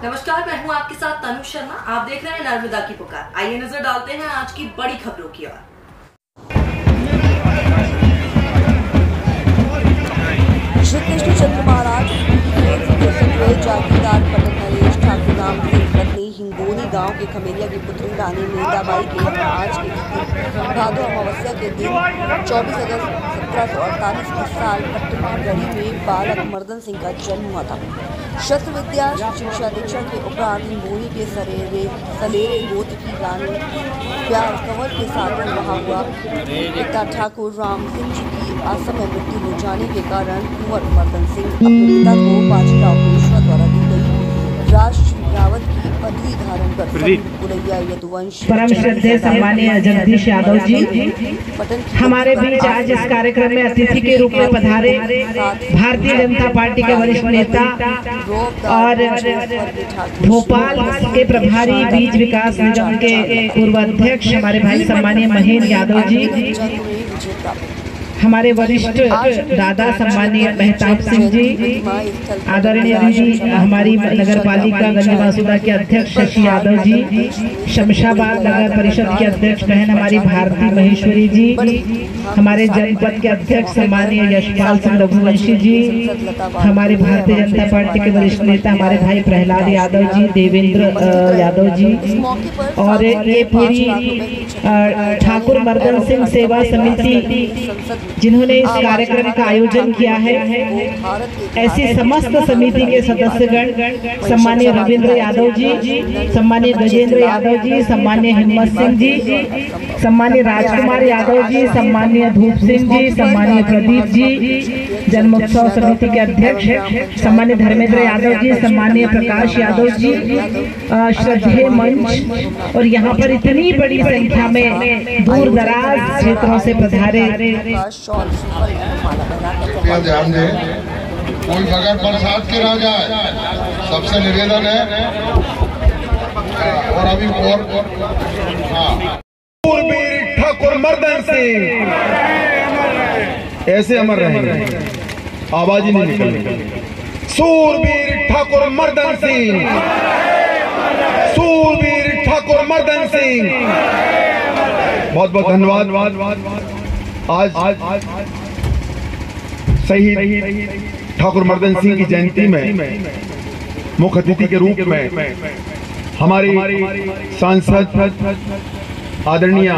नमस्कार, मैं हूं आपके साथ तनु शर्मा। आप देख रहे हैं नर्मदा की पुकार। आइए नजर डालते हैं आज की बड़ी खबरों की ओर। श्री कृष्ण चंद्र महाराज जागीरदार पंडित नरेश ठाकुर नाम की पत्नी हिंगोनी गांव के खमेरिया की पुत्री रानी मीराबाई के आज के दिन भादो अमावस्या के दिन 24 अगस्त 1748 इस साल पट्टनगढ़ी में बालक मर्दन सिंह का जन्म हुआ था। शस्त्र विद्या शिक्षा दीक्षा के उपरांत हिंगोनी के सलेरे गोत्र की रानी प्यार कंवर के साथ रहा हुआ। पिता ठाकुर राम सिंह जी की असमय मृत्यु हो जाने के कारण कुंवर मर्दन सिंह अपने पिता को बाजीराव पेशवा द्वारा दी गई राष्ट्र रावत की पदवी धारण कर पुरैया यदुवंश परम श्रद्धेय सम्मानीय जगदीश यादव जी हमारे बीच आज इस कार्यक्रम में अतिथि के रूप में पधारे भारतीय जनता पार्टी के वरिष्ठ नेता और भोपाल के प्रभारी बीज विकास निगम के पूर्व अध्यक्ष हमारे भाई सम्मानीय महेंद्र यादव जी, हमारे वरिष्ठ दादा सम्मानीय मेहताब सिंह जी, आदरणीय जी हमारी नगर पालिका गंजवासुदा के अध्यक्ष शशि यादव जी, शमशाबाद नगर परिषद के अध्यक्ष बहन हमारी भारती महेश्वरी जी, हमारे जनपद के अध्यक्ष सम्मानीय यशपाल सिंह रघुवंशी जी, हमारे भारतीय जनता पार्टी के वरिष्ठ नेता हमारे भाई प्रहलाद यादव जी, देवेंद्र यादव जी और ये पूरी ठाकुर मर्दन सिंह सेवा समिति जिन्होंने इस कार्यक्रम का आयोजन किया है। ऐसी समस्त समिति के सदस्यगण सम्मानीय रविंद्र यादव जी, सम्मानीय गजेंद्र यादव जी, सम्मानीय हिम्मत सिंह जी, सम्मानीय राजकुमार यादव जी, सम्मानीय धूप सिंह जी, सम्मानीय प्रदीप जी, जन्मोत्सव समिति के अध्यक्ष सम्मानीय धर्मेंद्र यादव जी, सम्मानीय प्रकाश यादव जी, श्रद्धेय मंच और यहाँ पर इतनी बड़ी संख्या में दूर दराज क्षेत्रों से पधारे। ध्यान दें, कोई बगैर बरसात के ना जाए, सबसे निवेदन है। और अभी पूर्वीर ठाकुर मर्दन सिंह ऐसे अमर रहेंगे, आवाज ही नहीं निकलेगी। सूरवीर ठाकुर मर्दन सिंह, सूरवीर ठाकुर मर्दन सिंह, बहुत बहुत धन्यवाद। आज शहीद ठाकुर मर्दन सिंह की जयंती में मुख्य अतिथि के रूप में हमारी सांसद आदरणीय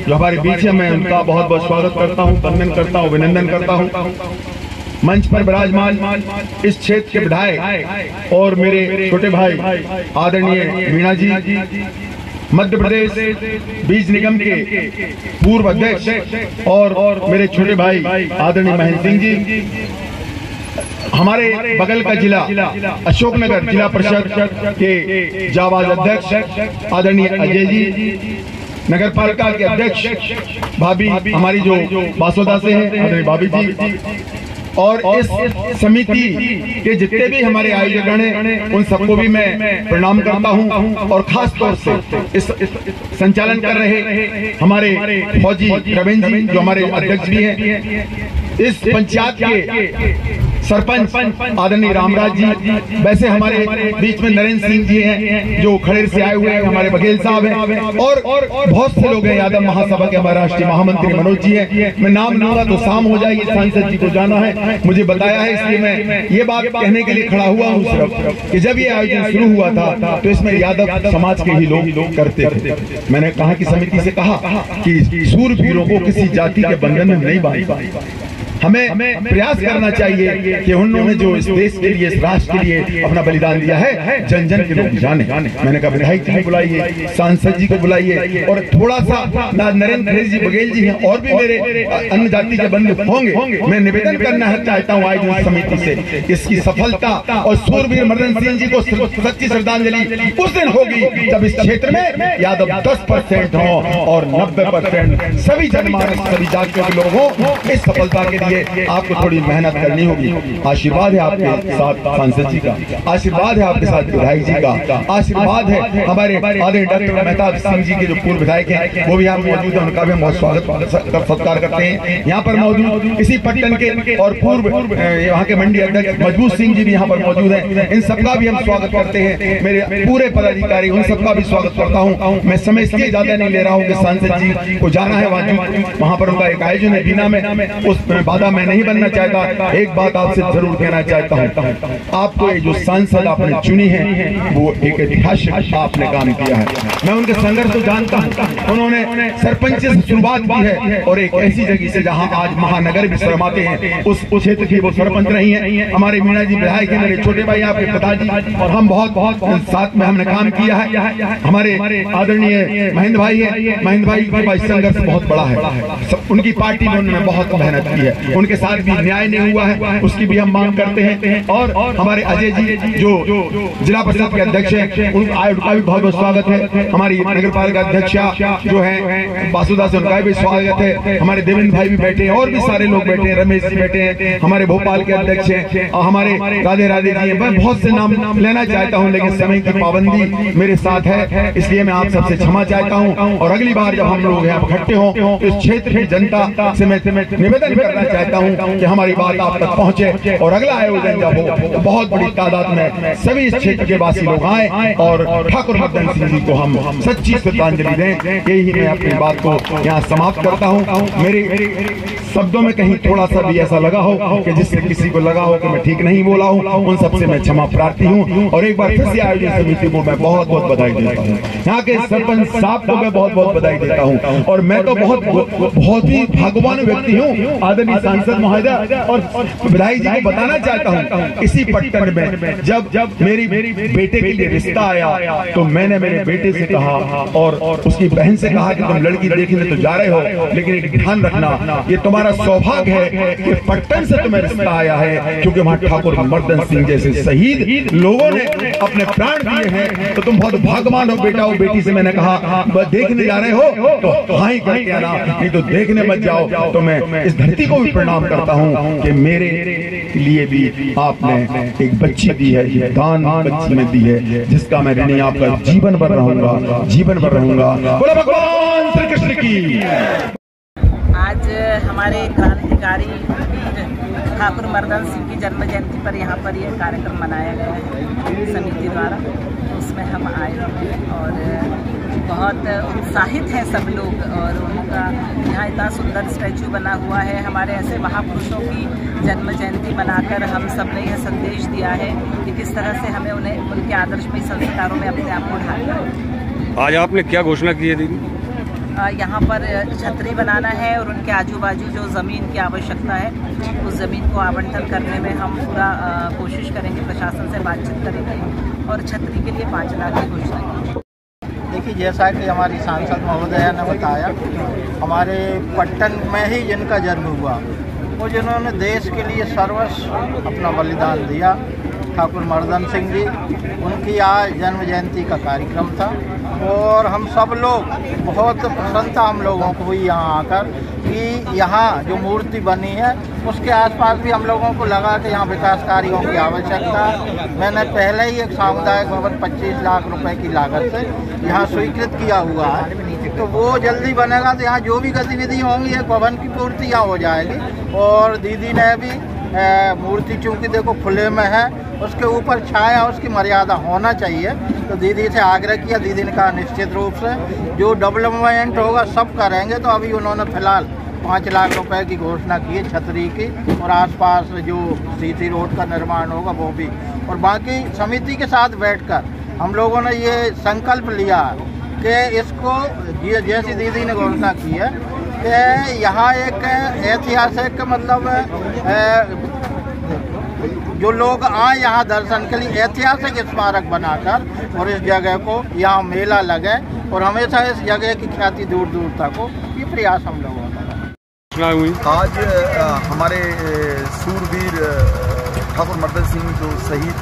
जो हमारे बीच है, मैं उनका बहुत बहुत स्वागत करता हूं, वंदन करता हूं, अभिनंदन करता हूं। मंच पर विराजमान इस क्षेत्र के विधायक और मेरे छोटे भाई आदरणीय मीणा जी, मध्य प्रदेश बीज निगम के पूर्व अध्यक्ष और मेरे छोटे भाई आदरणीय महेंद्र सिंह जी, हमारे बगल का जिला अशोकनगर जिला परिषद के जाबाज अध्यक्ष आदरणीय अजय जी, नगर पालिका के अध्यक्ष भाभी हमारी जो बासोदा से हैं आदरणीय भाभी जी, और इस समिति के जितने भी हमारे आयोजक हैं उन सबको भी मैं प्रणाम करता हूं। और खास तौर से इस संचालन कर रहे हमारे फौजी रविंद्र जी जो हमारे अध्यक्ष भी हैं, इस पंचायत के सरपंच आदरणीय रामराज जी, वैसे हमारे बीच में नरेंद्र सिंह जी हैं जो खड़ेर से आए हुए हैं, हमारे बघेल साहब हैं और बहुत से लोग हैं, यादव महासभा के हमारे राष्ट्रीय महामंत्री मनोज जी हैं। मैं नाम लूंगा तो शाम हो जाएगी, सांसद जी को जाना है, मुझे बताया है, इसलिए मैं ये बात कहने के लिए खड़ा हुआ हूँ सिर्फ कि जब ये आयोजन शुरू हुआ था तो इसमें यादव समाज के ही लोग करते थे। मैंने कहा कि समिति से कहा कि सूरवीरों को किसी जाति के बंधन में नहीं बांधना, हमें प्रयास करना चाहिए कि उन्होंने जो इस देश के लिए, इस राष्ट्र के लिए अपना बलिदान दिया है, जन जन के लोग जाने। मैंने कहा विधायक जी को बुलाइए, सांसद जी को बुलाइए और थोड़ा सा नरेंद्र जी बघेल जी हैं और भी मेरे अन्य जाति के बंधु होंगे, मैं निवेदन करना चाहता हूँ आयोजन समिति से, इसकी सफलता और सूरवीर मर्दन सिंह जी को सच्ची श्रद्धांजलि उस दिन होगी जब इस क्षेत्र में यादव 10% हो और 90% सभी जनमानस, सभी जातियों के लोग हों। इस सफलता के लिए आपको थोड़ी मेहनत करनी होगी। आशीर्वाद है आपके साथ सांसद जी का, आशीर्वाद है आपके साथ विधायक जी का, आशीर्वाद है हमारे आदरणीय डॉक्टर मेहताब सिंह जी के जो पूर्व विधायक हैं वो भी यहाँ मौजूद है, उनका भी हम बहुत स्वागत सत्कार करते हैं। यहाँ पर मौजूद इसी पट्टन के और पूर्व यहाँ के मंडी अध्यक्ष मजबूत सिंह जी भी यहाँ पर मौजूद हैं, इन सबका भी हम स्वागत करते हैं। मेरे पूरे पदाधिकारी उन सबका भी स्वागत करता हूँ। मैं समय इसलिए ज्यादा नहीं ले रहा हूँ कि सांसद जी को जाना है वहाँ पर उनका एक आयोजन है बीना में, उस बाधा मैं नहीं बनना चाहता। एक बात आपसे जरूर कहना चाहता हूँ, आपको जो सांसद आपने चुनी है वो एक ऐतिहासिक आपने काम किया है। मैं उनके संघर्ष को जानता हूँ, उन्होंने सरपंच से शुरुआत की है और एक ऐसी जगह से जहाँ आज महानगर भी शर्माते हैं उस क्षेत्र की वो सरपंच रही है। हमारे मीणा जी विधायक है, मेरे छोटे भाई आपके पिताजी, और हम बहुत साथ में हमने काम किया है। हमारे आदरणीय महेंद्र भाई है, महेंद्र भाई का संघर्ष बहुत बड़ा है, उनकी पार्टी में उन्होंने बहुत मेहनत की है, उनके साथ भी न्याय नहीं हुआ है उसकी भी हम मांग करते हैं। और हमारे अजय जी जो जिला परिषद के अध्यक्ष हैं उनका भी बहुत बहुत स्वागत है। हमारी नगर पालिका अध्यक्षा जो है वासुदा से उनका भी स्वागत है। हमारे देवेंद्र भाई भी बैठे हैं और भी सारे लोग बैठे हैं, रमेश जी बैठे हैं, हमारे भोपाल के अध्यक्ष हैं, हमारे राधे राधे जी हैं। मैं बहुत से नाम लेना चाहता हूं लेकिन समय की पाबंदी मेरे साथ है, इसलिए मैं आप सबसे क्षमा चाहता हूं। और अगली बार जब हम लोग यहाँ इकट्ठे हों तो इस क्षेत्र की जनता से मैं निवेदन करना चाहता हूं कि हमारी बात आप तक पहुंचे और अगला आयोजन जब हो तो बहुत बड़ी तादाद में सभी इस क्षेत्र के वासी लोग आए और ठाकुर मर्दन सिंह जी को हम सच्ची श्रद्धांजलि दें। यही मैं अपनी बात को यहाँ समाप्त करता हूँ। मेरे शब्दों में कहीं थोड़ा सा भी ऐसा लगा हो कि जिससे किसी को लगा हो कि मैं ठीक नहीं बोला हूँ, उन सबसे मैं क्षमा प्रार्थी हूँ। और एक बार फिर से आयोजन समिति को मैं बहुत बहुत बधाई देता हूँ, यहाँ के सरपंच साहब को मैं बहुत बहुत बधाई देता हूँ। और मैं तो बहुत ही भाग्यवान व्यक्ति हूँ आदरणीय सांसद महोदय और विधायक जी को बताना चाहता हूँ, इसी पट्टन में जब मेरी बेटे के लिए रिश्ता आया तो मैंने मेरे बेटे से कहा और उसकी बहन से कहा कि तुम लड़की देखने तो जा रहे हो लेकिन एक ध्यान रखना, ये तुम्हारा सौभाग्य है कि पट्टन से तुम्हें रिश्ता आया है, क्योंकि वहाँ ठाकुर मर्दन सिंह जैसे शहीद लोगों ने अपने प्राण दिए हैं, तो तुम बहुत भाग्यवान हो बेटा। और बेटी से मैंने कहा देखने जा रहे हो तो हाँ ही करके आना, नहीं तो देखने मत जाओ। तो मैं इस धरती को भी प्रणाम करता हूँ कि मेरे लिए भी आपने एक बच्ची दी है, ये दान बच्ची में दी है, जिसका मैं ऋणी आपका जीवन भर रहूंगा, जीवन भर रहूंगा। बोलो भगवान श्री कृष्ण की। आज हमारे क्रांतिकारी वीर ठाकुर मर्दन सिंह की जन्म जयंती पर यहाँ पर यह कार्यक्रम मनाया गया है समिति द्वारा, तो उसमें हम आए हैं और बहुत उत्साहित हैं सब लोग। और उनका यहाँ इतना सुंदर स्टैचू बना हुआ है, हमारे ऐसे महापुरुषों की जन्म जयंती मनाकर हम सब ने यह संदेश दिया है कि किस तरह से हमें उन्हें उनके आदर्शमयी संस्कारों में अपने आप को ढालना है। आज आपने क्या घोषणा की है दीदी? यहाँ पर छतरी बनाना है और उनके आजू बाजू जो ज़मीन की आवश्यकता है उस ज़मीन को आवंटन करने में हम पूरा कोशिश करेंगे, प्रशासन से बातचीत करेंगे और छतरी के लिए 5 लाख की घोषणा की। देखिए, जैसा कि हमारी सांसद महोदया ने बताया, हमारे पट्टन में ही जिनका जन्म हुआ, वो जिन्होंने देश के लिए सर्वस्व अपना बलिदान दिया, ठाकुर मर्दन सिंह जी, उनकी आज जन्म जयंती का कार्यक्रम था और हम सब लोग बहुत प्रसन्नता हम लोगों को हुई यहाँ आकर कि यहाँ जो मूर्ति बनी है उसके आसपास भी हम लोगों को लगा कि यहाँ विकास कार्यों की आवश्यकता है। मैंने पहले ही एक सामुदायिक भवन 25 लाख रुपए की लागत से यहाँ स्वीकृत किया हुआ है, तो वो जल्दी बनेगा तो यहाँ जो भी गतिविधि होंगी एक भवन की पूर्ति यहाँ हो जाएगी। और दीदी ने भी मूर्ति चूँकि देखो खुले में है, उसके ऊपर छाया उसकी मर्यादा होना चाहिए, तो दीदी से आग्रह किया। दीदी ने कहा निश्चित रूप से जो डेवलपमेंट होगा सब करेंगे। तो अभी उन्होंने फिलहाल 5 लाख रुपए की घोषणा की है छतरी की, और आसपास जो सीसी रोड का निर्माण होगा वो भी। और बाकी समिति के साथ बैठकर हम लोगों ने ये संकल्प लिया कि इसको जैसी दीदी ने घोषणा की है कि यहाँ एक ऐतिहासिक मतलब जो लोग आए यहाँ दर्शन के लिए ऐतिहासिक स्मारक बनाकर और इस जगह को यहाँ मेला लगे और हमेशा इस जगह की ख्याति दूर दूर तक हो, ये प्रयास हम लोगों का। आज हमारे सूरवीर ठाकुर मर्दन सिंह जो शहीद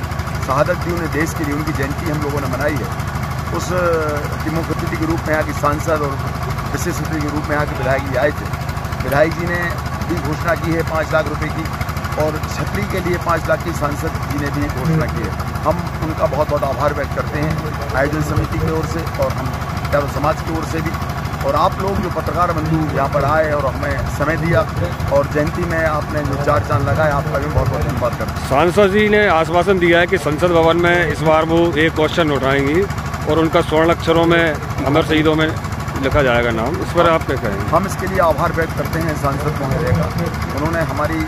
शहादत दी उन्हें देश के लिए, उनकी जयंती हम लोगों ने मनाई है। उस की मुख्य अतिथि के रूप में यहाँ के सांसद और विशेष अतिथि के रूप में यहाँ के विधायक जी आए थे। विधायक जी ने भी घोषणा की है 5 लाख रुपए की, और छतरी के लिए 5 लाख की सांसद जी ने भी घोषणा की है। हम उनका बहुत बहुत आभार व्यक्त करते हैं आयोजन समिति की ओर से और हम यादव समाज की ओर से भी, और आप लोग जो पत्रकार बंधु यहाँ पर आए और हमें समय दिया और जयंती में आपने जो 4 चांद लगाए, आपका भी बहुत बहुत धन्यवाद करते हैं। सांसद जी ने आश्वासन दिया है कि संसद भवन में इस बार वो एक क्वेश्चन उठाएंगी और उनका स्वर्ण अक्षरों में अमर शहीदों में लिखा जाएगा नाम, इस पर आप क्या कहेंगे? हम इसके लिए आभार व्यक्त करते हैं सांसद महोदय का। उन्होंने हमारी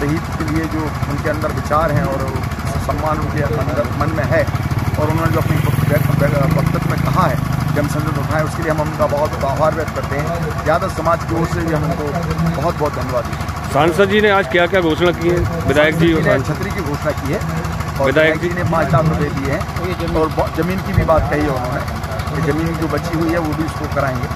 शहीद के लिए जो उनके अंदर विचार हैं और सम्मान उनके अंदर मन में है, और उन्होंने जो अपनी वक्तव्य में कहा है कि हम संसद उठाएं, उसके लिए हम उनका बहुत बहुत आभार व्यक्त करते हैं। यादव समाज की ओर से भी हम उनको बहुत बहुत धन्यवाद देते हैं। सांसद जी ने आज क्या क्या घोषणा की है? विधायक जी ने छतरी की घोषणा की है और विधायक जी ने 5 लाख रुपये दिए हैं और जमीन की भी बात कही है उन्होंने कि जमीन जो बची हुई है वो भी उसको कराएंगे।